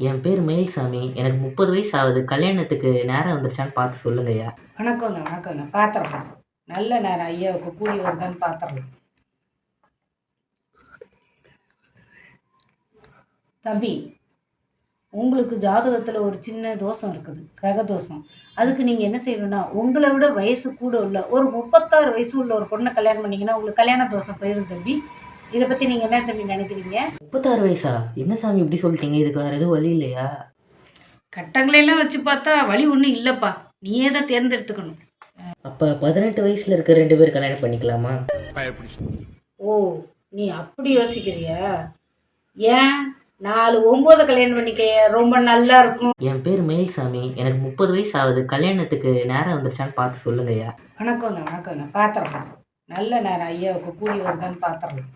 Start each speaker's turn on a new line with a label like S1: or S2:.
S1: என் பேர் மயில்சாமி. எனக்கு 30 வயசு ஆகுது. கல்யாணத்துக்கு நேரம் வந்துருச்சான்னு பார்த்து சொல்லுங்கய்யா.
S2: வணக்கங்க பார்த்துடலாம். நல்ல நேரம் ஐயாவுக்கு கூலி வருதான்னு பார்த்துடலாம். தம்பி, உங்களுக்கு ஜாதகத்தில் ஒரு சின்ன தோஷம் இருக்குது, கிரக தோஷம். அதுக்கு நீங்கள் என்ன செய்யணும்னா, உங்களை விட வயசு கூட உள்ள ஒரு 36 வயசு உள்ள ஒரு பொண்ணை கல்யாணம் பண்ணிங்கன்னா உங்களுக்கு கல்யாண தோஷம் போயிடும் தம்பி. இதை பற்றி நீங்கள் என்ன தம்பி நினைக்கிறீங்க?
S1: 36 வயசா? என்ன சாமி இப்படி சொல்லிட்டீங்க? இதுக்கு வேறு எதுவும் வழி இல்லையா?
S2: கட்டங்களையெல்லாம் வச்சு பார்த்தா வழி ஒன்றும் இல்லைப்பா. நீயே தான் தேர்ந்தெடுத்துக்கணும்.
S1: அப்போ 18 வயசில் இருக்க 2 பேர் கல்யாணம் பண்ணிக்கலாமா?
S2: ஓ, நீ அப்படி யோசிக்கிறியா? ஏன் 4-9 கல்யாணம் பண்ணிக்க, ரொம்ப நல்லா இருக்கும்.
S1: என் பேர் மயில்சாமி. எனக்கு 30 வயசு ஆகுது. கல்யாணத்துக்கு நேரம் வந்துருச்சான்னு பார்த்து சொல்லுங்கய்யா.
S2: வணக்கங்க பார்த்துடலாம். நல்ல நேரம் ஐயாவுக்கு கூலி வருதான்னு பார்த்துடலாம்.